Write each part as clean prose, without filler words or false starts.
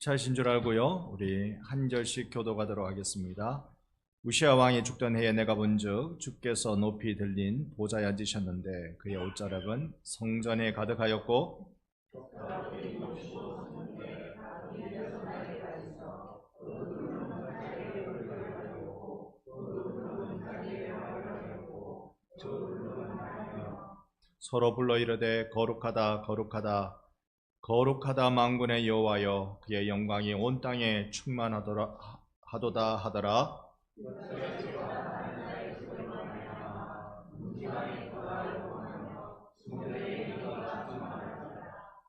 차이신 줄 알고요. 우리 한 절씩 교도가도록 하겠습니다. 우시아 왕이 죽던 해에 내가 본즉 주께서 높이 들린 보좌에 앉으셨는데 그의 옷자락은 성전에 가득하였고 서로 불러 이르되 거룩하다 거룩하다 거룩하다 만군의 여호와여, 그의 영광이 온 땅에 충만하도다 하더라.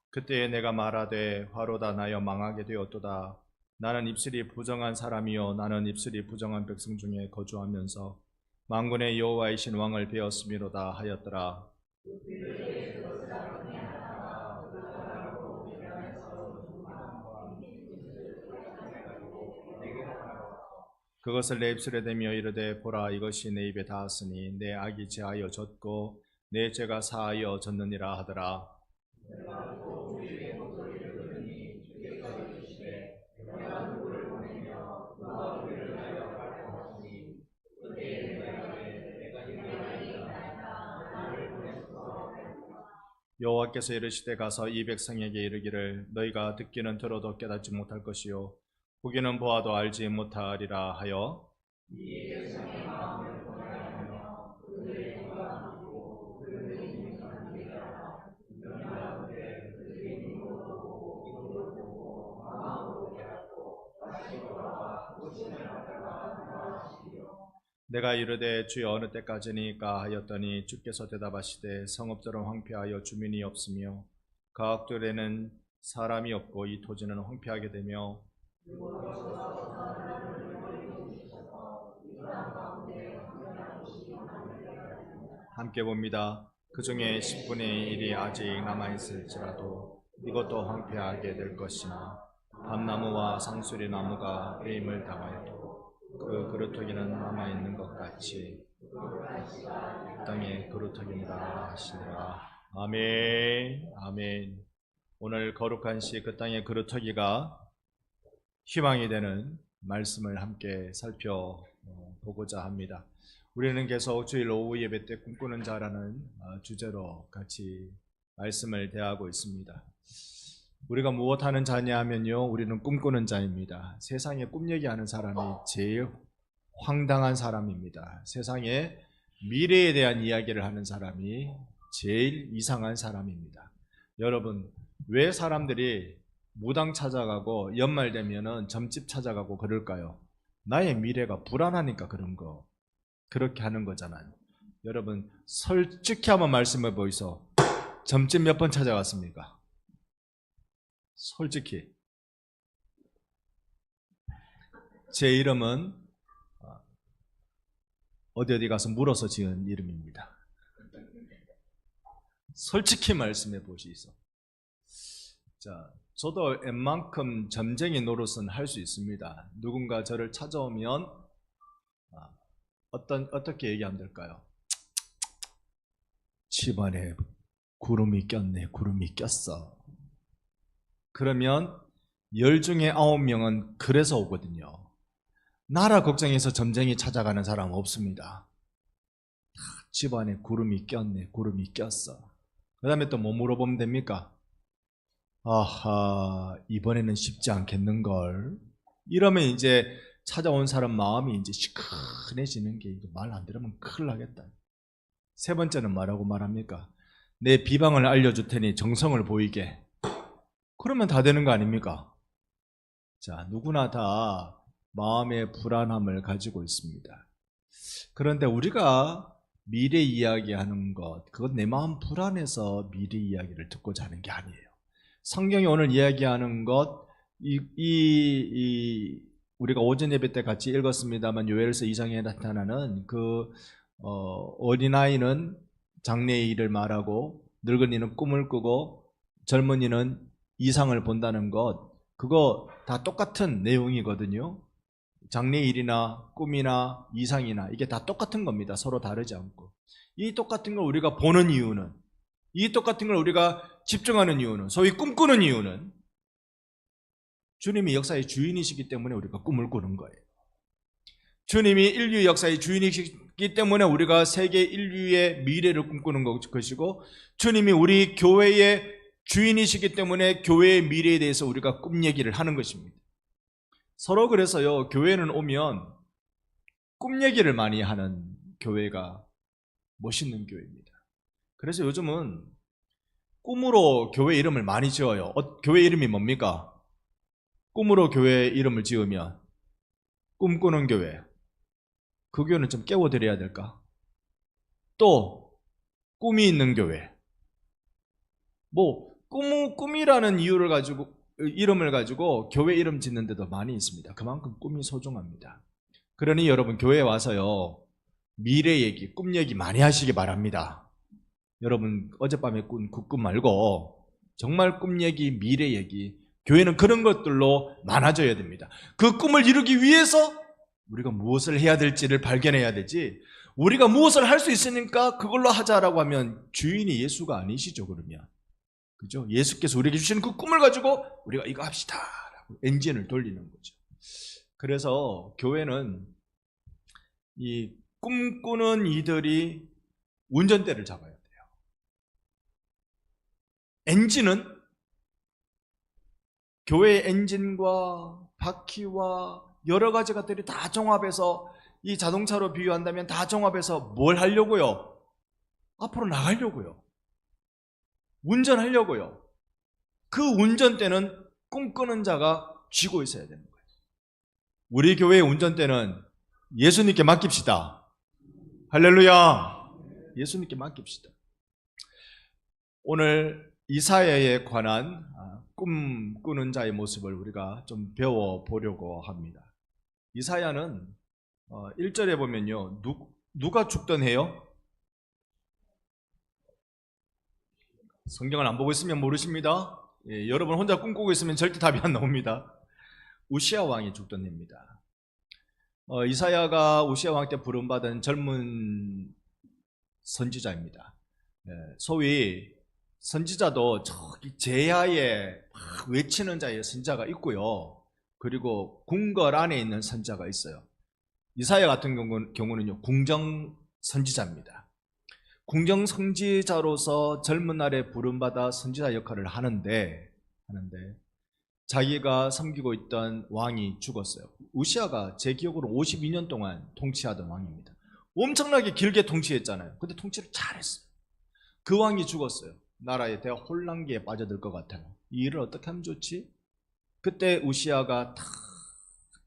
그때에 내가 말하되 화로다 나여 망하게 되었도다. 나는 입술이 부정한 사람이요 나는 입술이 부정한 백성 중에 거주하면서 만군의 여호와이신 왕을 배웠음이로다 하였더라. 그것을 내 입술에 대며 이르되 보라 이것이 내 입에 닿았으니 내 악이 제하여 졌고 내 죄가 사하여 졌느니라 하더라. 여호와께서 이르시되 가서 이 백성에게 이르기를 너희가 듣기는 들어도 깨닫지 못할 것이요 보기는 보아도 알지 못하리라 하여 내가 이르되 주여 어느 때까지니까 하였더니 주께서 대답하시되 성읍들은 황폐하여 주민이 없으며 가옥들에는 사람이 없고 이 토지는 황폐하게 되며 함께 봅니다. 그 중에 10분의 1이 아직 남아있을지라도 이것도 황폐하게 될 것이나 밤나무와 상수리 나무가 배임을 당하여도 그 그루터기는 남아있는 것 같이 땅의 그루터기니라 하시니라. 아멘. 아멘. 오늘 거룩한 시 그 땅의 그루터기가 희망이 되는 말씀을 함께 살펴보고자 합니다. 우리는 계속 주일 오후 예배 때 꿈꾸는 자라는 주제로 같이 말씀을 대하고 있습니다. 우리가 무엇하는 자냐 하면요, 우리는 꿈꾸는 자입니다. 세상에 꿈 얘기하는 사람이 제일 황당한 사람입니다. 세상에 미래에 대한 이야기를 하는 사람이 제일 이상한 사람입니다. 여러분, 왜 사람들이 무당 찾아가고 연말 되면은 점집 찾아가고 그럴까요? 나의 미래가 불안하니까 그런 거. 그렇게 하는 거잖아요. 여러분, 솔직히 한번 말씀해 보이소. 점집 몇 번 찾아갔습니까? 솔직히. 제 이름은 어디 가서 물어서 지은 이름입니다. 솔직히 말씀해 보시소. 자, 저도 웬만큼 점쟁이 노릇은 할 수 있습니다. 누군가 저를 찾아오면 어떻게 얘기하면 될까요? 집안에 구름이 꼈네, 구름이 꼈어. 그러면 10 중에 9명은 그래서 오거든요. 나라 걱정해서 점쟁이 찾아가는 사람 없습니다. 집안에 구름이 꼈네, 구름이 꼈어. 그 다음에 또 뭐 물어보면 됩니까? 아하, 이번에는 쉽지 않겠는걸. 이러면 이제 찾아온 사람 마음이 이제 시큰해지는 게 말 안 들으면 큰일 나겠다. 세 번째는 뭐라고 말합니까? 내 비방을 알려줄 테니 정성을 보이게. 그러면 다 되는 거 아닙니까? 자, 누구나 다 마음의 불안함을 가지고 있습니다. 그런데 우리가 미래 이야기하는 것, 그건 내 마음 불안해서 미래 이야기를 듣고자 하는 게 아니에요. 성경이 오늘 이야기하는 것, 우리가 오전 예배 때 같이 읽었습니다만 요엘서 2장에 나타나는 그 어린아이는 장래의 일을 말하고 늙은이는 꿈을 꾸고 젊은이는 이상을 본다는 것, 그거 다 똑같은 내용이거든요. 장래의 일이나 꿈이나 이상이나 이게 다 똑같은 겁니다. 서로 다르지 않고. 이 똑같은 걸 우리가 보는 이유는, 이 똑같은 걸 우리가 집중하는 이유는, 소위 꿈꾸는 이유는 주님이 역사의 주인이시기 때문에 우리가 꿈을 꾸는 거예요. 주님이 인류 역사의 주인이시기 때문에 우리가 세계 인류의 미래를 꿈꾸는 것이고, 주님이 우리 교회의 주인이시기 때문에 교회의 미래에 대해서 우리가 꿈 얘기를 하는 것입니다. 서로 그래서요, 교회는 오면 꿈 얘기를 많이 하는 교회가 멋있는 교회입니다. 그래서 요즘은 꿈으로 교회 이름을 많이 지어요. 교회 이름이 뭡니까? 꿈으로 교회 이름을 지으면 꿈꾸는 교회. 그 교회는 좀 깨워드려야 될까? 또 꿈이 있는 교회. 꿈이라는 이름을 가지고 교회 이름 짓는 데도 많이 있습니다. 그만큼 꿈이 소중합니다. 그러니 여러분 교회에 와서요, 미래 얘기, 꿈 얘기 많이 하시기 바랍니다. 여러분 어젯밤에 꾼 그 꿈 말고 정말 꿈 얘기, 미래 얘기, 교회는 그런 것들로 많아져야 됩니다. 그 꿈을 이루기 위해서 우리가 무엇을 해야 될지를 발견해야 되지, 우리가 무엇을 할 수 있으니까 그걸로 하자라고 하면 주인이 예수가 아니시죠. 그러면 그죠? 예수께서 우리에게 주시는 그 꿈을 가지고 우리가 이거 합시다 라고 엔진을 돌리는 거죠. 그래서 교회는 이 꿈꾸는 이들이 운전대를 잡아야 돼요. 엔진은 교회의 엔진과 바퀴와 여러 가지 것들이 다 종합해서, 이 자동차로 비유한다면 다 종합해서 뭘 하려고요? 앞으로 나가려고요. 운전하려고요. 그 운전대는 꿈꾸는 자가 쥐고 있어야 되는 거예요. 우리 교회의 운전대는 예수님께 맡깁시다. 할렐루야. 예수님께 맡깁시다. 오늘 이사야에 관한 꿈꾸는 자의 모습을 우리가 좀 배워보려고 합니다. 이사야는 1절에 보면요, 누가 죽던 해요? 성경을 안 보고 있으면 모르십니다. 여러분 혼자 꿈꾸고 있으면 절대 답이 안 나옵니다. 우시야 왕이 죽던 해입니다. 이사야가 우시야 왕 때 부름받은 젊은 선지자입니다. 소위 선지자도 저기 제야에 막 외치는 자의 선지자가 있고요, 그리고 궁궐 안에 있는 선지자가 있어요. 이사야 같은 경우는요, 궁정 선지자입니다. 궁정 선지자로서 젊은 날에 부름받아 선지자 역할을 하는데 자기가 섬기고 있던 왕이 죽었어요. 우시야가 제 기억으로 52년 동안 통치하던 왕입니다. 엄청나게 길게 통치했잖아요. 근데 통치를 잘했어요. 그 왕이 죽었어요. 나라에 대한 혼란기에 빠져들 것 같아요. 이 일을 어떻게 하면 좋지? 그때 우시야가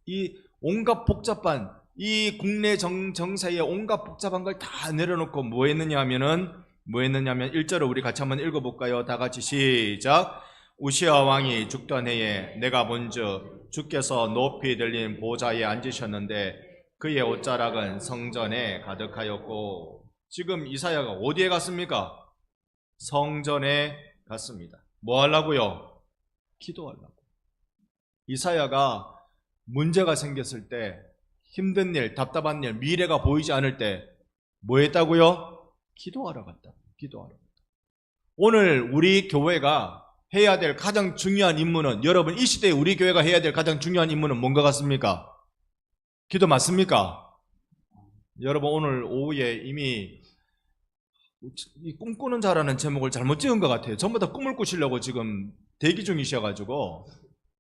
이 온갖 복잡한, 이 국내 정세의 온갖 복잡한 걸 다 내려놓고 뭐 했느냐면 1절을 우리 같이 한번 읽어볼까요? 다 같이 시작. 우시야 왕이 죽던 해에 내가 본즉 주께서 높이 들린 보좌에 앉으셨는데 그의 옷자락은 성전에 가득하였고. 지금 이사야가 어디에 갔습니까? 성전에 갔습니다. 뭐 하려고요? 기도하려고. 이사야가 문제가 생겼을 때, 힘든 일, 답답한 일, 미래가 보이지 않을 때 뭐 했다고요? 기도하러 갔다. 기도하러 갔다. 오늘 우리 교회가 해야 될 가장 중요한 임무는, 여러분 이 시대에 우리 교회가 해야 될 가장 중요한 임무는 뭔가 같습니까? 기도 맞습니까? 여러분 오늘 오후에 이미 이 꿈꾸는 자라는 제목을 잘못 지은 것 같아요. 전부 다 꿈을 꾸시려고 지금 대기 중이셔가지고.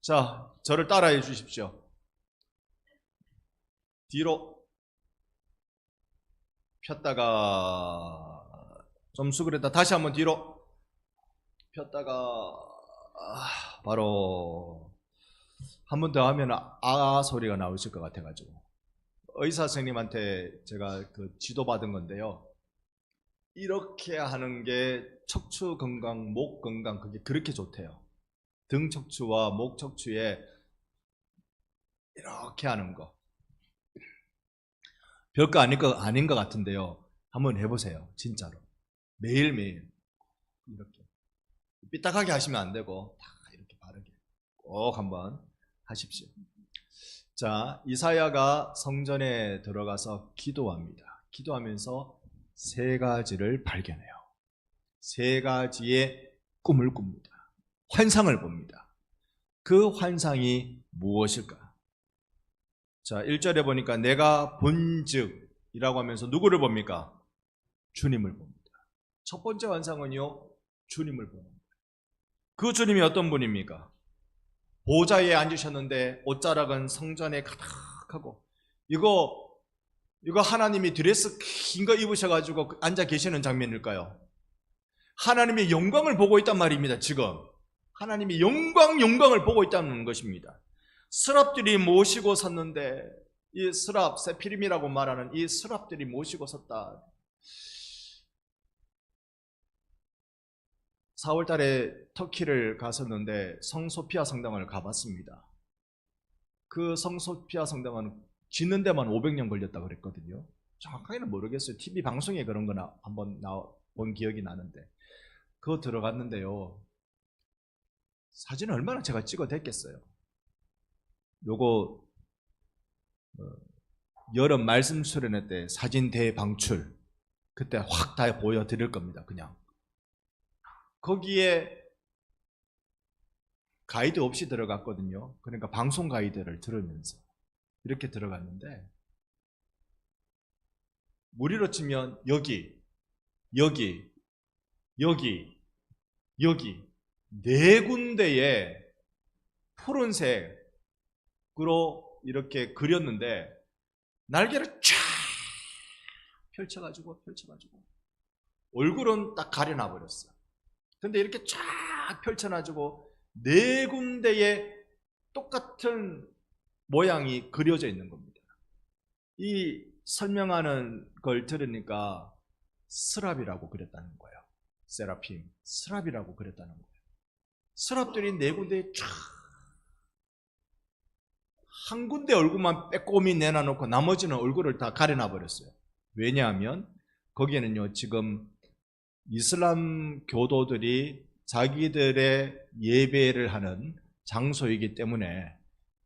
자, 저를 따라해 주십시오. 뒤로 폈다가 좀 수그렸다 다시 한번 뒤로 폈다가 바로 한 번 더 하면 소리가 나오실 것 같아가지고 의사 선생님한테 제가 그 지도받은 건데요, 이렇게 하는 게 척추 건강, 목 건강, 그게 그렇게 좋대요. 등 척추와 목 척추에 이렇게 하는 거 별거 아닌 것 같은데요, 한번 해보세요. 진짜로 매일매일 이렇게 삐딱하게 하시면 안 되고 다 이렇게 바르게 꼭 한번 하십시오. 자, 이사야가 성전에 들어가서 기도합니다. 기도하면서 세 가지를 발견해요. 세 가지의 꿈을 꿉니다. 환상을 봅니다. 그 환상이 무엇일까? 자, 1절에 보니까 내가 본즉이라고 하면서 누구를 봅니까? 주님을 봅니다. 첫 번째 환상은요, 주님을 보는 거예요. 그 주님이 어떤 분입니까? 보좌에 앉으셨는데 옷자락은 성전에 가득하고, 이거 하나님이 드레스 긴 거 입으셔가지고 앉아 계시는 장면일까요? 하나님의 영광을 보고 있단 말입니다. 지금 하나님이 영광을 보고 있다는 것입니다. 스랍들이 모시고 섰는데, 이 스랍, 세피림이라고 말하는 이 스랍들이 모시고 섰다. 4월 달에 터키를 갔었는데 성소피아 성당을 가봤습니다. 그 성소피아 성당은 짓는 데만 500년 걸렸다 그랬거든요. 정확하게는 모르겠어요. TV 방송에 그런 거나 한번 본 기억이 나는데, 그거 들어갔는데요, 사진을 얼마나 제가 찍어댔겠어요. 요거 여름 말씀 수련회 때 사진 대방출, 그때 확 다 보여드릴 겁니다. 그냥 거기에 가이드 없이 들어갔거든요. 그러니까 방송 가이드를 들으면서 이렇게 들어갔는데, 무리로 치면 여기 네 군데에 푸른색으로 이렇게 그렸는데, 날개를 쫙 펼쳐가지고 얼굴은 딱 가려놔 버렸어. 근데 이렇게 쫙 펼쳐가지고 네 군데에 똑같은 모양이 그려져 있는 겁니다. 이 설명하는 걸 들으니까 스랍이라고 그렸다는 거예요. 세라핌, 스랍이라고 그렸다는 거예요. 스랍들이 네 군데에 쫙, 한 군데 얼굴만 빼꼼히 내놔놓고 나머지는 얼굴을 다 가려놔 버렸어요. 왜냐하면 거기에는요, 지금 이슬람 교도들이 자기들의 예배를 하는 장소이기 때문에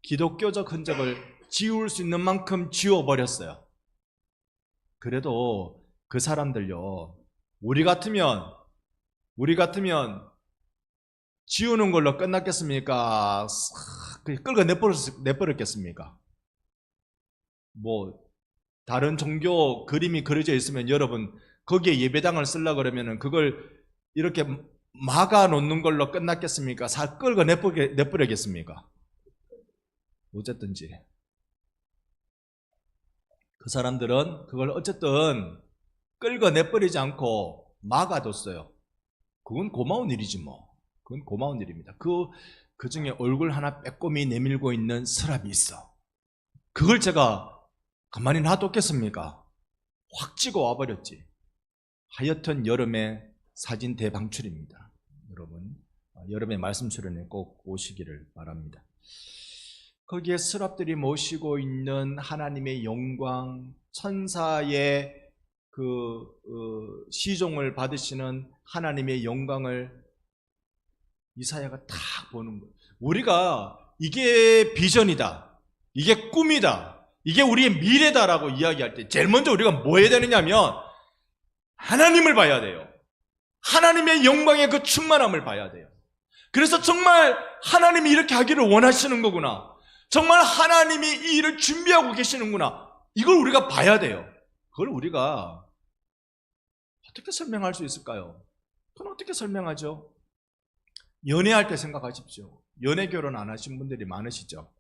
기독교적 흔적을 지울 수 있는 만큼 지워버렸어요. 그래도 그 사람들요, 우리 같으면 지우는 걸로 끝났겠습니까? 끌고 내버렸겠습니까? 뭐 다른 종교 그림이 그려져 있으면 여러분 거기에 예배당을 쓰려고 그러면은 그걸 이렇게 막아 놓는 걸로 끝났겠습니까? 끌고 내버리겠습니까? 어쨌든지 그 사람들은 그걸 어쨌든 끌고 내버리지 않고 막아뒀어요. 그건 고마운 일이지 뭐. 그건 고마운 일입니다. 그 중에 얼굴 하나 빼꼼히 내밀고 있는 스랍이 있어. 그걸 제가 가만히 놔뒀겠습니까? 확 찍어 와버렸지. 하여튼 여름에 사진 대방출입니다. 여러분, 여름에 말씀 수련회 꼭 오시기를 바랍니다. 거기에 스랍들이 모시고 있는 하나님의 영광, 천사의 시종을 받으시는 하나님의 영광을 이사야가 딱 보는 거예요. 우리가 이게 비전이다, 이게 꿈이다, 이게 우리의 미래다라고 이야기할 때 제일 먼저 우리가 뭐 해야 되느냐면 하나님을 봐야 돼요. 하나님의 영광의 그 충만함을 봐야 돼요. 그래서 정말 하나님이 이렇게 하기를 원하시는 거구나, 정말 하나님이 이 일을 준비하고 계시는구나, 이걸 우리가 봐야 돼요. 그걸 우리가 어떻게 설명할 수 있을까요? 그건 어떻게 설명하죠? 연애할 때 생각하십시오. 연애 결혼 안 하신 분들이 많으시죠?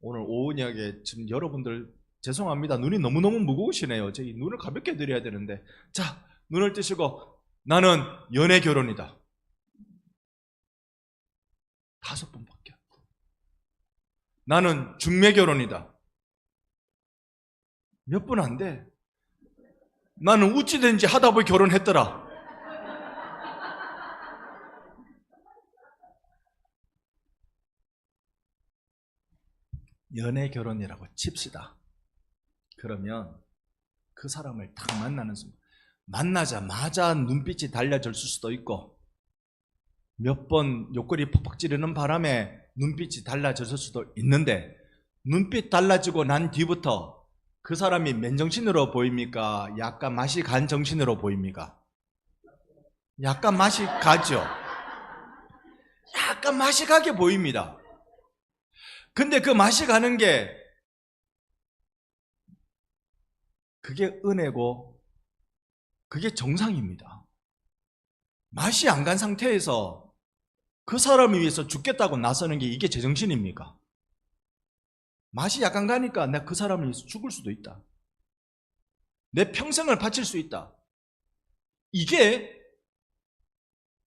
오늘 오후녁에 지금 여러분들 죄송합니다. 눈이 너무너무 무거우시네요. 저희 눈을 가볍게 드려야 되는데, 자, 눈을 뜨시고 나는 연애 결혼이다. 5번밖에. 나는 중매 결혼이다. 몇 분 안 돼. 나는 어찌든지 하다 보니 결혼했더라. 연애 결혼이라고 칩시다. 그러면 그 사람을 딱 만나는 순간, 만나자마자 눈빛이 달라질 수도 있고, 몇 번 옆구리 퍽퍽 찌르는 바람에 눈빛이 달라졌을 수도 있는데, 눈빛 달라지고 난 뒤부터 그 사람이 맨정신으로 보입니까? 약간 맛이 간 정신으로 보입니까? 약간 맛이 가죠. 약간 맛이 가게 보입니다. 근데 그 맛이 가는 게 그게 은혜고 그게 정상입니다. 맛이 안 간 상태에서 그 사람을 위해서 죽겠다고 나서는 게 이게 제정신입니까? 맛이 약간 가니까 내가 그 사람을 위해서 죽을 수도 있다. 내 평생을 바칠 수 있다. 이게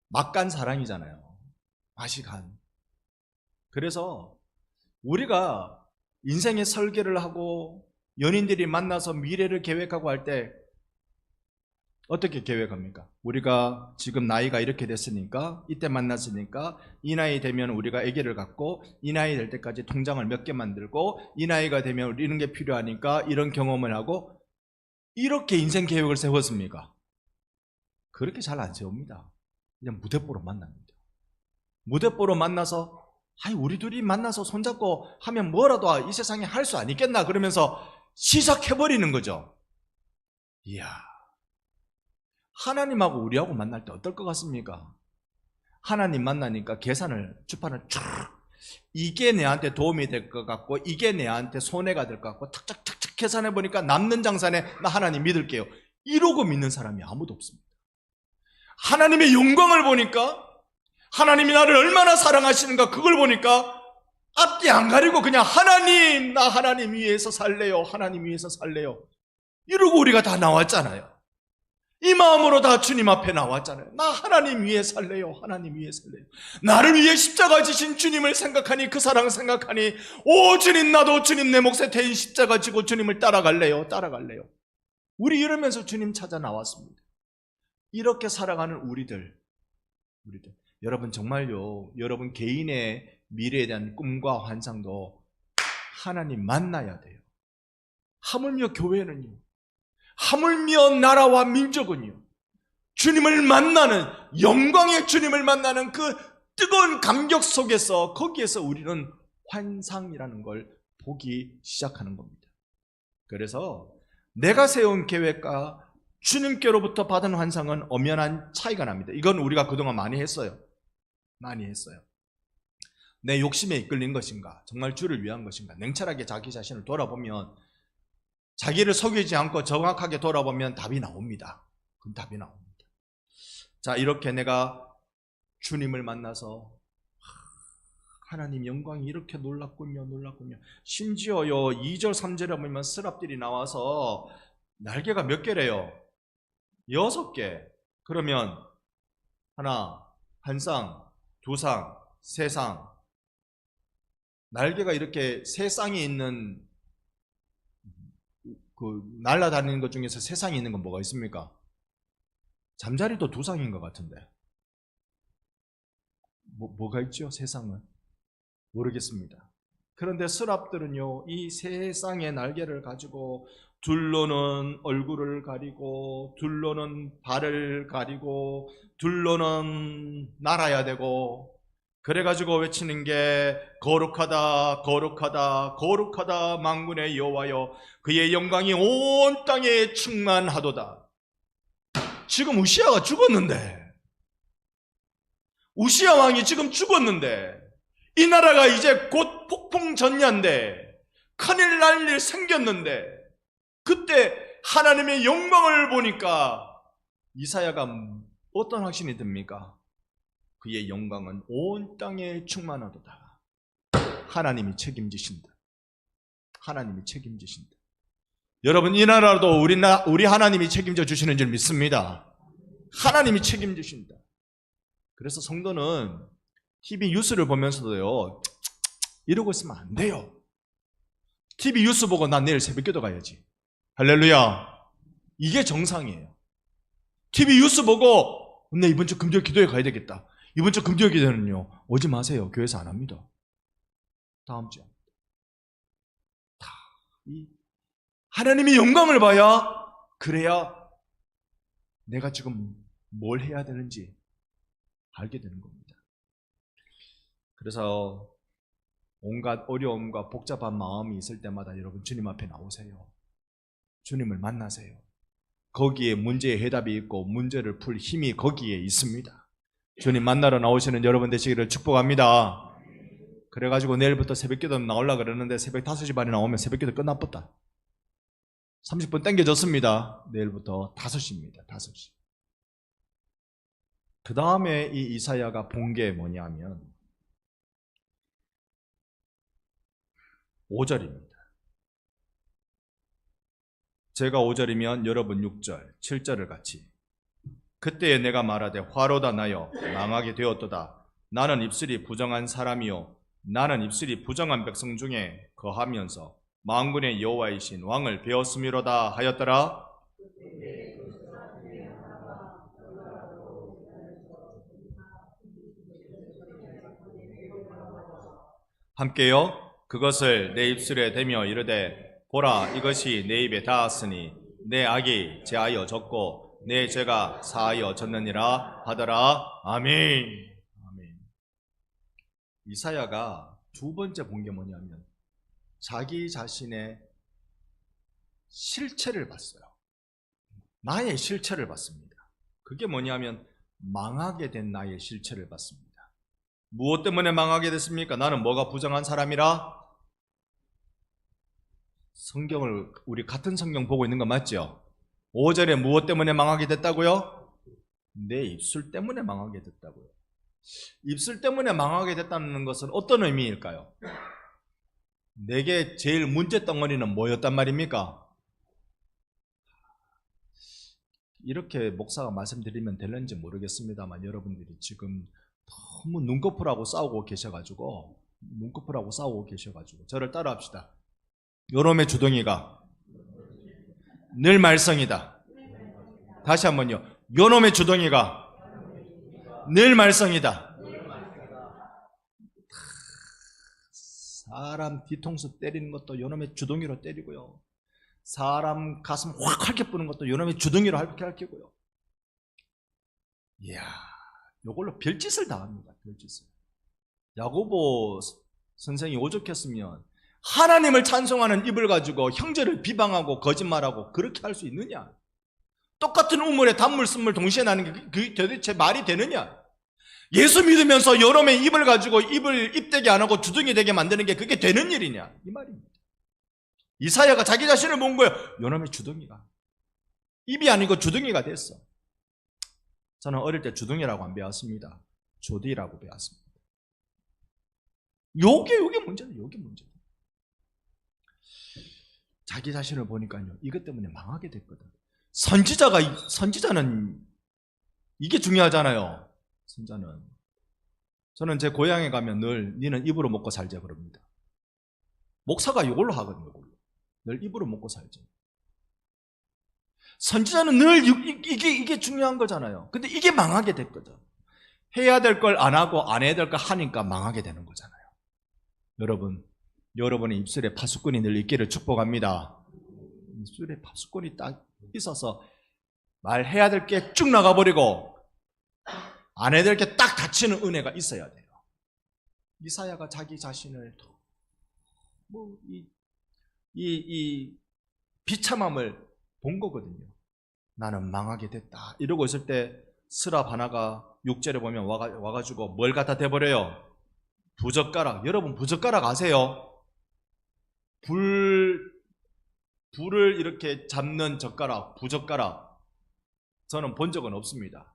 막간 사랑이잖아요. 맛이 간. 그래서 우리가 인생의 설계를 하고 연인들이 만나서 미래를 계획하고 할 때 어떻게 계획합니까? 우리가 지금 나이가 이렇게 됐으니까, 이때 만났으니까 이 나이 되면 우리가 아기를 갖고 이 나이 될 때까지 통장을 몇 개 만들고 이 나이가 되면 이런 게 필요하니까 이런 경험을 하고 이렇게 인생 계획을 세웠습니까? 그렇게 잘 안 세웁니다. 그냥 무대뽀로 만납니다. 무대뽀로 만나서 우리 둘이 만나서 손잡고 하면 뭐라도 이 세상에 할 수 안 있겠나 그러면서 시작해버리는 거죠. 이야, 하나님하고 우리하고 만날 때 어떨 것 같습니까? 하나님 만나니까 주판을 쭉, 이게 내한테 도움이 될 것 같고 이게 내한테 손해가 될 것 같고 탁탁탁탁 계산해보니까 남는 장산에 나 하나님 믿을게요, 이러고 믿는 사람이 아무도 없습니다. 하나님의 영광을 보니까, 하나님이 나를 얼마나 사랑하시는가 그걸 보니까 앞뒤 안 가리고 그냥 하나님, 나 하나님 위해서 살래요, 하나님 위해서 살래요, 이러고 우리가 다 나왔잖아요. 이 마음으로 다 주님 앞에 나왔잖아요. 나 하나님 위해 살래요, 하나님 위해 살래요. 나를 위해 십자가 지신 주님을 생각하니, 그 사랑 생각하니, 오 주님, 나도 주님 내 몫에 대인 십자가 지고 주님을 따라갈래요, 따라갈래요. 우리 이러면서 주님 찾아 나왔습니다. 이렇게 살아가는 우리들. 여러분 정말요, 여러분 개인의 미래에 대한 꿈과 환상도 하나님 만나야 돼요. 하물며 교회는요, 하물며 나라와 민족은요, 주님을 만나는, 영광의 주님을 만나는 그 뜨거운 감격 속에서, 거기에서 우리는 환상이라는 걸 보기 시작하는 겁니다. 그래서 내가 세운 계획과 주님께로부터 받은 환상은 엄연한 차이가 납니다. 이건 우리가 그동안 많이 했어요. 내 욕심에 이끌린 것인가, 정말 주를 위한 것인가, 냉철하게 자기 자신을 돌아보면, 자기를 속이지 않고 정확하게 돌아보면 답이 나옵니다. 그럼 답이 나옵니다. 자, 이렇게 내가 주님을 만나서 하나님 영광이 이렇게 놀랍군요. 심지어요 2절 3절에 보면 스랍들이 나와서 날개가 몇 개래요? 6개. 그러면 하나, 한 쌍, 두 쌍, 세 쌍. 날개가 이렇게 세 쌍이 있는, 그 날아다니는 것 중에서 세 쌍이 있는 건 뭐가 있습니까? 잠자리도 두 쌍인 것 같은데 뭐가 있죠? 세 쌍은 모르겠습니다. 그런데 스랍들은요, 이 세 쌍의 날개를 가지고 둘로는 얼굴을 가리고, 둘로는 발을 가리고, 둘로는 날아야 되고, 그래가지고 외치는 게 거룩하다, 거룩하다, 거룩하다 만군의 여호와여, 그의 영광이 온 땅에 충만하도다. 지금 우시아가 죽었는데, 우시아 왕이 지금 죽었는데, 이 나라가 이제 곧 폭풍전야인데, 큰일 날 일 생겼는데, 그때 하나님의 영광을 보니까 이사야가 어떤 확신이 듭니까? 그의 영광은 온 땅에 충만하도다. 하나님이 책임지신다. 하나님이 책임지신다. 여러분, 이 나라도 우리 하나님이 책임져 주시는 줄 믿습니다. 하나님이 책임지신다. 그래서 성도는 TV 뉴스를 보면서도요, 이러고 있으면 안 돼요. TV 뉴스 보고 난 내일 새벽기도 가야지. 할렐루야. 이게 정상이에요. TV 뉴스 보고 나 이번 주 금요일 기도회 가야 되겠다. 이번 주 금요일 기도회는요, 오지 마세요. 교회에서 안 합니다. 다음 주에. 이 하나님의 영광을 봐야, 그래야 내가 지금 뭘 해야 되는지 알게 되는 겁니다. 그래서 온갖 어려움과 복잡한 마음이 있을 때마다 여러분 주님 앞에 나오세요. 주님을 만나세요. 거기에 문제의 해답이 있고 문제를 풀 힘이 거기에 있습니다. 주님 만나러 나오시는 여러분 되시기를 축복합니다. 그래가지고 내일부터 새벽기도 나오려고 그러는데 새벽 5시 반에 나오면 새벽기도 끝났겠다. 30분 땡겨졌습니다. 내일부터 5시입니다. 5시. 그 다음에 이 이사야가 본 게 뭐냐면 5절입니다. 제가 5절이면 여러분 6절, 7절을 같이. 그때에 내가 말하되 화로다 나여 망하게 되었도다. 나는 입술이 부정한 사람이요 나는 입술이 부정한 백성 중에 거하면서 만군의 여호와이신 왕을 배웠음이로다 하였더라. 함께요. 그것을 내 입술에 대며 이르되 보라 이것이 내 입에 닿았으니 내 악이 제하여 졌고 내 죄가 사하여 졌느니라 하더라. 아멘. 아멘. 이사야가 두 번째 본 게 뭐냐면 자기 자신의 실체를 봤어요. 나의 실체를 봤습니다. 그게 뭐냐면 망하게 된 나의 실체를 봤습니다. 무엇 때문에 망하게 됐습니까? 나는 뭐가 부정한 사람이라? 성경을 우리 같은 성경 보고 있는 거 맞죠? 5절에 무엇 때문에 망하게 됐다고요? 내 입술 때문에 망하게 됐다고요. 입술 때문에 망하게 됐다는 것은 어떤 의미일까요? 내게 제일 문제덩어리는 뭐였단 말입니까? 이렇게 목사가 말씀드리면 될는지 모르겠습니다만 여러분들이 지금 너무 눈꺼풀하고 싸우고 계셔가지고 저를 따라합시다. 요놈의 주둥이가 늘 말썽이다. 다시 한번요. 요놈의 주둥이가 늘 말썽이다. 사람 뒤통수 때리는 것도 요놈의 주둥이로 때리고요. 사람 가슴 확 핥혀뿌는 것도 요놈의 주둥이로 핥히고요. 이야, 요걸로 별짓을 다 합니다. 별짓을. 야고보 선생이 오죽했으면 하나님을 찬송하는 입을 가지고 형제를 비방하고 거짓말하고 그렇게 할 수 있느냐? 똑같은 우물에 단물 쓴물 동시에 나는 게 그게 도대체 말이 되느냐? 예수 믿으면서 요놈의 입을 가지고 입을 입되게 안 하고 주둥이 되게 만드는 게 그게 되는 일이냐? 이 말입니다. 이사야가 자기 자신을 본 거예요. 요놈의 주둥이가 입이 아니고 주둥이가 됐어. 저는 어릴 때 주둥이라고 안 배웠습니다. 조디라고 배웠습니다. 요게 문제다. 요게 문제다. 자기 자신을 보니까요. 이것 때문에 망하게 됐거든. 선지자는 이게 중요하잖아요. 선자는. 저는 제 고향에 가면 늘 니는 입으로 먹고 살자 그럽니다. 목사가 이걸로 하거든요. 늘 입으로 먹고 살자. 선지자는 늘 이게 중요한 거잖아요. 근데 이게 망하게 됐거든. 해야 될 걸 안 하고 안 해야 될 걸 하니까 망하게 되는 거잖아요. 여러분의 입술에 파수꾼이 늘 있기를 축복합니다. 입술에 파수꾼이 딱 있어서 말해야 될 게 쭉 나가버리고 안 해야 될 게 딱 닫히는 은혜가 있어야 돼요. 이사야가 자기 자신을 이 비참함을 본 거거든요. 나는 망하게 됐다. 이러고 있을 때 스랍 하나가 6절에 보면 와가지고 뭘 갖다 대버려요? 부젓가락. 여러분 부젓가락 아세요? 불을 이렇게 잡는 젓가락, 부젓가락. 저는 본 적은 없습니다.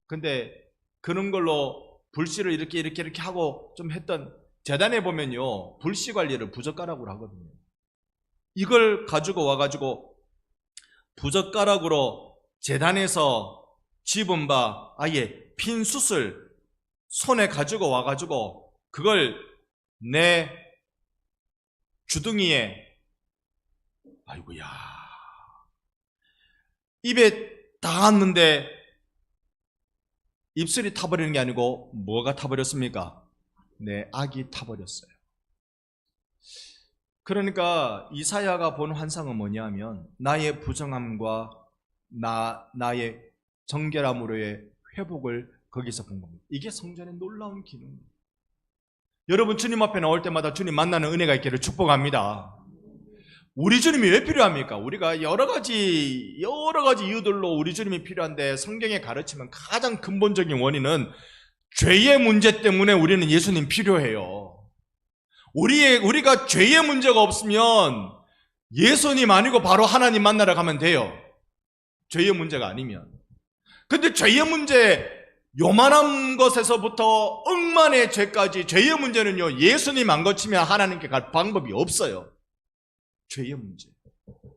근데 그런 걸로 불씨를 이렇게 하고 좀 했던 재단에 보면요. 불씨 관리를 부젓가락으로 하거든요. 이걸 가지고 와가지고 부젓가락으로 재단에서 집은 바 아예 핀 숯을 손에 가지고 와가지고 그걸 내 주둥이에 아이고야 입에 닿았는데 입술이 타버리는 게 아니고 뭐가 타버렸습니까? 내 악이 타버렸어요. 그러니까 이사야가 본 환상은 뭐냐면 나의 부정함과 나의 정결함으로의 회복을 거기서 본 겁니다. 이게 성전의 놀라운 기능입니다. 여러분 주님 앞에 나올 때마다 주님 만나는 은혜가 있기를 축복합니다. 우리 주님이 왜 필요합니까? 우리가 여러 가지 이유들로 우리 주님이 필요한데 성경에 가르치면 가장 근본적인 원인은 죄의 문제 때문에 우리는 예수님 필요해요. 우리가 죄의 문제가 없으면 예수님 아니고 바로 하나님 만나러 가면 돼요. 죄의 문제가 아니면. 근데 죄의 문제, 요만한 것에서부터 억만의 죄까지 죄의 문제는요, 예수님 안 거치면 하나님께 갈 방법이 없어요. 죄의 문제.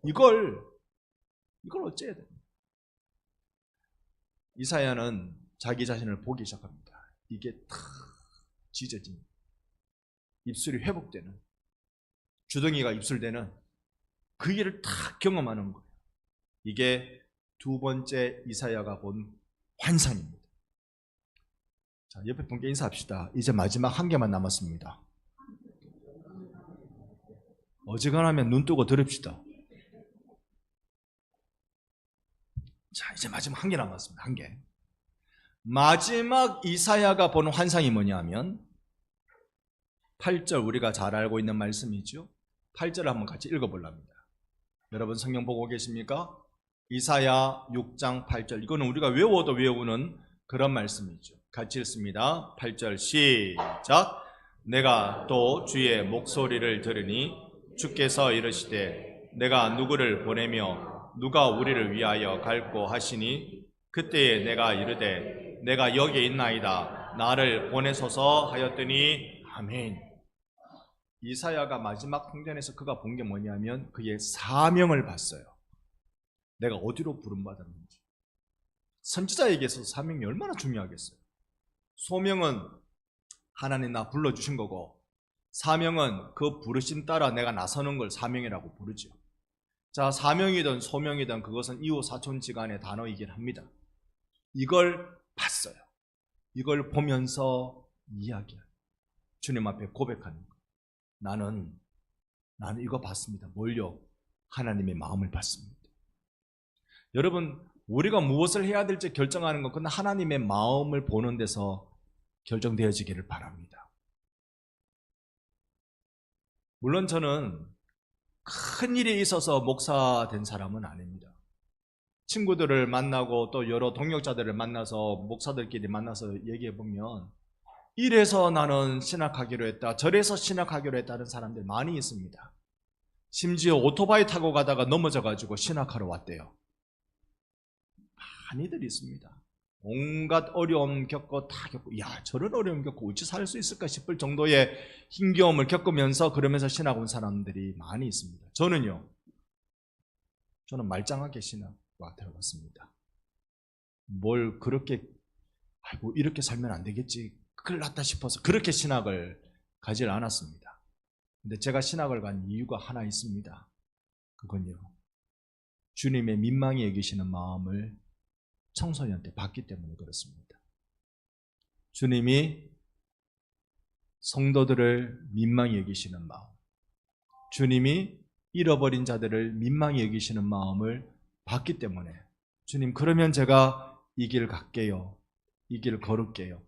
이걸 어째야 돼요? 이사야는 자기 자신을 보기 시작합니다. 이게 탁 찢어진, 입술이 회복되는, 주둥이가 입술되는 그 일을 탁 경험하는 거예요. 이게 두 번째 이사야가 본 환상입니다. 자, 옆에 분께 인사합시다. 이제 마지막 한 개만 남았습니다. 어지간하면 눈 뜨고 들읍시다. 자, 이제 마지막 한 개 남았습니다. 한 개. 마지막 이사야가 본 환상이 뭐냐면 8절, 우리가 잘 알고 있는 말씀이죠. 8절을 한번 같이 읽어보랍니다. 여러분 성경 보고 계십니까? 이사야 6장 8절. 이거는 우리가 외워도 외우는 그런 말씀이죠. 같이 읽습니다. 8절 시작. 내가 또 주의 목소리를 들으니 주께서 이르시되 내가 누구를 보내며 누가 우리를 위하여 갈고 하시니 그때에 내가 이르되 내가 여기 있나이다 나를 보내소서 하였더니 아멘. 이사야가 마지막 성전에서 그가 본 게 뭐냐면 그의 사명을 봤어요. 내가 어디로 부름받았는지. 선지자에게 있어서 사명이 얼마나 중요하겠어요. 소명은 하나님 나 불러주신 거고 사명은 그 부르심 따라 내가 나서는 걸 사명이라고 부르죠. 자, 사명이든 소명이든 그것은 이웃 사촌지간의 단어이긴 합니다. 이걸 봤어요. 이걸 보면서 이야기해요. 주님 앞에 고백하는 거예요. 나는 이거 봤습니다. 뭘요? 하나님의 마음을 봤습니다. 여러분, 우리가 무엇을 해야 될지 결정하는 건 그건 하나님의 마음을 보는 데서 결정되어지기를 바랍니다. 물론 저는 큰 일이 있어서 목사 된 사람은 아닙니다. 친구들을 만나고 또 여러 동역자들을 만나서 목사들끼리 만나서 얘기해보면 이래서 나는 신학하기로 했다, 저래서 신학하기로 했다는 사람들 많이 있습니다. 심지어 오토바이 타고 가다가 넘어져가지고 신학하러 왔대요. 많이들 있습니다. 온갖 어려움 겪고 다 겪고, 야, 저런 어려움 겪고 어찌 살 수 있을까 싶을 정도의 힘겨움을 겪으면서 그러면서 신학 온 사람들이 많이 있습니다. 저는 말짱하게 신학과 들어갔습니다. 뭘 그렇게 이렇게 살면 안 되겠지, 큰일 났다 싶어서 그렇게 신학을 가지 않았습니다. 근데 제가 신학을 간 이유가 하나 있습니다. 그건요, 주님의 민망히 여기시는 마음을 청소년때 봤기 때문에 그렇습니다. 주님이 성도들을 민망히 여기시는 마음, 주님이 잃어버린 자들을 민망히 여기시는 마음을 봤기 때문에 주님, 그러면 제가 이 길 갈게요, 이 길 걸을게요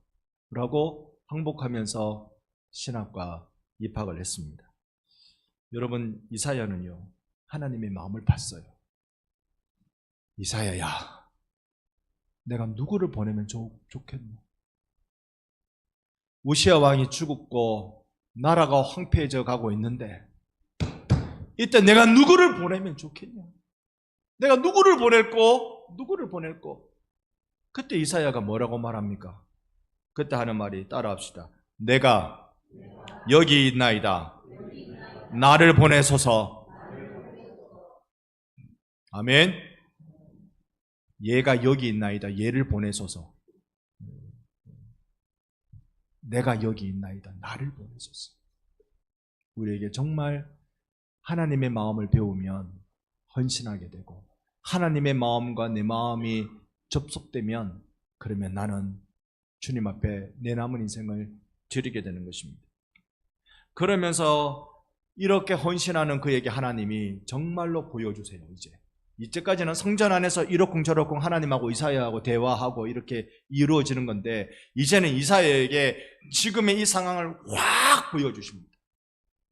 라고 항복하면서 신학과 입학을 했습니다. 여러분, 이사야는요 하나님의 마음을 봤어요. 이사야야, 내가 누구를 보내면 좋겠노? 우시아 왕이 죽었고 나라가 황폐해져 가고 있는데 이때 내가 누구를 보내면 좋겠냐? 내가 누구를 보낼꼬? 그때 이사야가 뭐라고 말합니까? 그때 하는 말이, 따라합시다. 내가 여기 있나이다 나를 보내소서. 아멘. 얘가 여기 있나이다, 얘를 보내소서. 내가 여기 있나이다, 나를 보내소서. 우리에게 정말 하나님의 마음을 배우면 헌신하게 되고 하나님의 마음과 내 마음이 접속되면 그러면 나는 주님 앞에 내 남은 인생을 드리게 되는 것입니다. 그러면서 이렇게 헌신하는 그에게 하나님이 정말로 보여주세요. 이제까지는 성전 안에서 이러쿵저러쿵 하나님하고 이사야하고 대화하고 이렇게 이루어지는 건데 이제는 이사야에게 지금의 이 상황을 확 보여주십니다.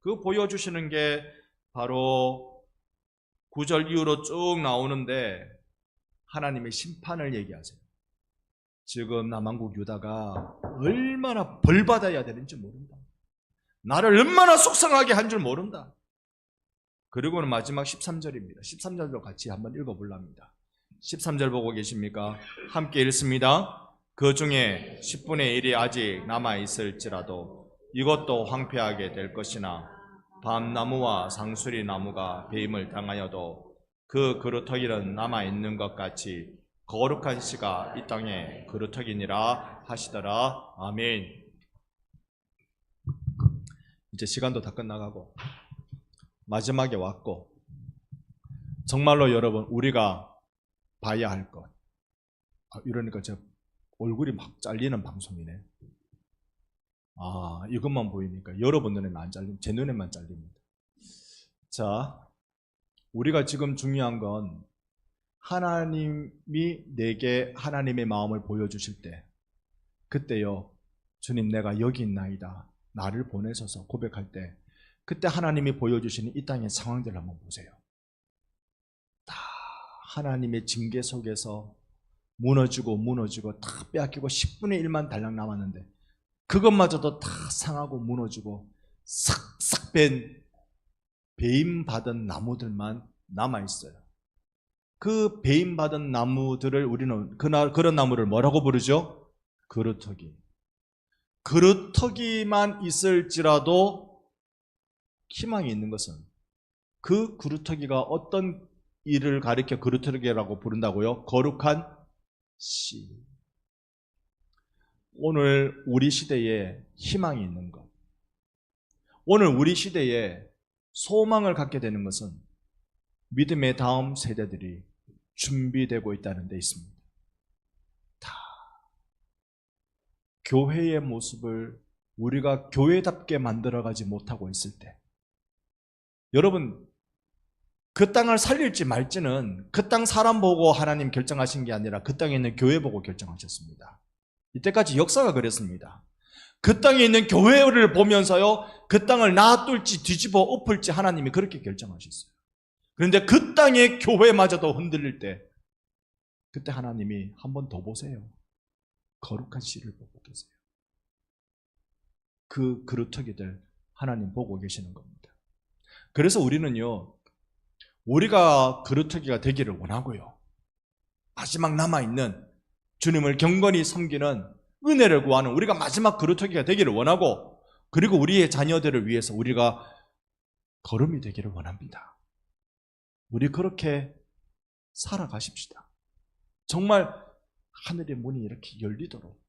그 보여주시는 게 바로 9절 이후로 쭉 나오는데 하나님의 심판을 얘기하세요. 지금 남한국 유다가 얼마나 벌받아야 되는지 모른다. 나를 얼마나 속상하게 한 줄 모른다. 그리고는 마지막 13절입니다. 13절도 같이 한번 읽어보랍니다. 13절 보고 계십니까? 함께 읽습니다. 그 중에 10분의 1이 아직 남아있을지라도 이것도 황폐하게 될 것이나 밤나무와 상수리 나무가 배임을 당하여도 그 그루터기는 남아있는 것 같이 거룩한 씨가 이 땅에 그루터기니라 하시더라. 아멘. 이제 시간도 다 끝나가고 마지막에 왔고, 정말로 여러분 우리가 봐야 할 것. 이러니까 제 얼굴이 막 잘리는 방송이네. 이것만 보이니까 여러분 눈에는 안 잘립니다. 제 눈에만 잘립니다. 자, 우리가 지금 중요한 건 하나님이 내게 하나님의 마음을 보여주실 때, 그때요, 주님 내가 여기 있나이다, 나를 보내셔서 고백할 때, 그때 하나님이 보여주시는 이 땅의 상황들을 한번 보세요. 다 하나님의 징계 속에서 무너지고 다 빼앗기고 10분의 1만 달랑 남았는데 그것마저도 다 상하고 무너지고 싹싹 뺀 배임받은 나무들만 남아있어요. 그 배임받은 나무들을 우리는 그런 나무를 뭐라고 부르죠? 그루터기. 그루터기만 있을지라도 희망이 있는 것은 그 그루터기가 어떤 일을 가리켜 그루터기라고 부른다고요? 거룩한 씨. 오늘 우리 시대에 희망이 있는 것, 오늘 우리 시대에 소망을 갖게 되는 것은 믿음의 다음 세대들이 준비되고 있다는 데 있습니다. 다 교회의 모습을 우리가 교회답게 만들어가지 못하고 있을 때, 여러분 그 땅을 살릴지 말지는 그 땅 사람 보고 하나님 결정하신 게 아니라 그 땅에 있는 교회 보고 결정하셨습니다. 이때까지 역사가 그랬습니다. 그 땅에 있는 교회를 보면서요, 그 땅을 놔둘지 뒤집어 엎을지 하나님이 그렇게 결정하셨어요. 그런데 그 땅의 교회마저도 흔들릴 때, 그때 하나님이 한 번 더 보세요. 거룩한 씨를 보고 계세요. 그 그루터기들 하나님 보고 계시는 겁니다. 그래서 우리는요, 우리가 그루터기가 되기를 원하고요, 마지막 남아있는 주님을 경건히 섬기는 은혜를 구하는 우리가 마지막 그루터기가 되기를 원하고, 그리고 우리의 자녀들을 위해서 우리가 걸음이 되기를 원합니다. 우리 그렇게 살아가십시다. 정말 하늘의 문이 이렇게 열리도록,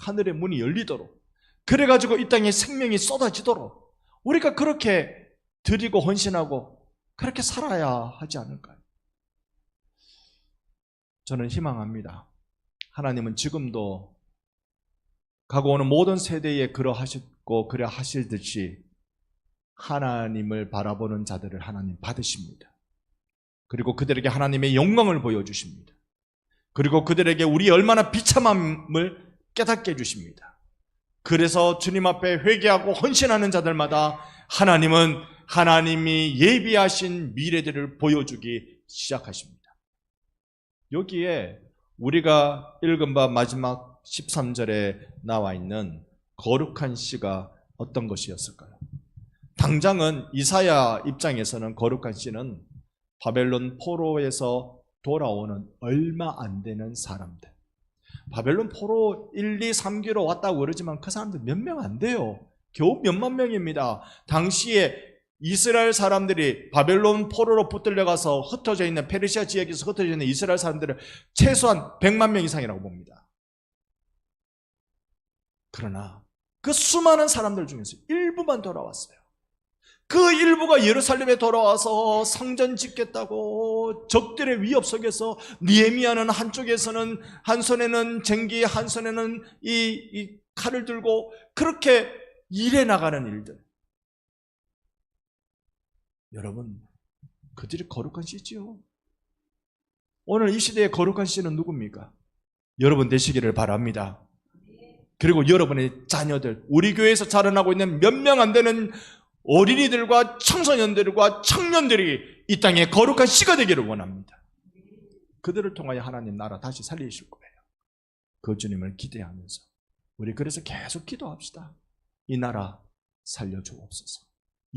하늘의 문이 열리도록, 그래가지고 이 땅에 생명이 쏟아지도록 우리가 그렇게 드리고 헌신하고 그렇게 살아야 하지 않을까요? 저는 희망합니다. 하나님은 지금도 가고 오는 모든 세대에 그러하셨고 그래 하시듯이 하나님을 바라보는 자들을 하나님 받으십니다. 그리고 그들에게 하나님의 영광을 보여주십니다. 그리고 그들에게 우리 얼마나 비참함을 깨닫게 해주십니다. 그래서 주님 앞에 회개하고 헌신하는 자들마다 하나님은 하나님이 예비하신 미래들을 보여주기 시작하십니다. 여기에 우리가 읽은 바 마지막 13절에 나와 있는 거룩한 씨가 어떤 것이었을까요? 당장은 이사야 입장에서는 거룩한 씨는 바벨론 포로에서 돌아오는 얼마 안 되는 사람들, 바벨론 포로 1, 2, 3기로 왔다고 그러지만 그 사람들 몇 명 안 돼요. 겨우 몇만 명입니다. 당시에 이스라엘 사람들이 바벨론 포로로 붙들려가서 흩어져 있는, 페르시아 지역에서 흩어져 있는 이스라엘 사람들을 최소한 100만 명 이상이라고 봅니다. 그러나 그 수많은 사람들 중에서 일부만 돌아왔어요. 그 일부가 예루살렘에 돌아와서 성전 짓겠다고 적들의 위협 속에서 느헤미야는 한쪽에서는 한 손에는 쟁기, 한 손에는 이 칼을 들고 그렇게 일해 나가는 일들. 여러분, 그들이 거룩한 씨지요. 오늘 이 시대의 거룩한 씨는 누굽니까? 여러분 되시기를 바랍니다. 그리고 여러분의 자녀들, 우리 교회에서 자라나고 있는 몇 명 안 되는 어린이들과 청소년들과 청년들이 이 땅에 거룩한 씨가 되기를 원합니다. 그들을 통하여 하나님 나라 다시 살리실 거예요. 그 주님을 기대하면서 우리 그래서 계속 기도합시다. 이 나라 살려주옵소서.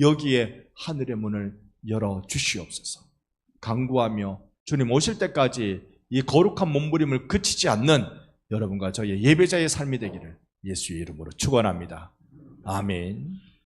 여기에 하늘의 문을 열어주시옵소서. 간구하며 주님 오실 때까지 이 거룩한 몸부림을 그치지 않는 여러분과 저의 예배자의 삶이 되기를 예수의 이름으로 축원합니다. 아멘.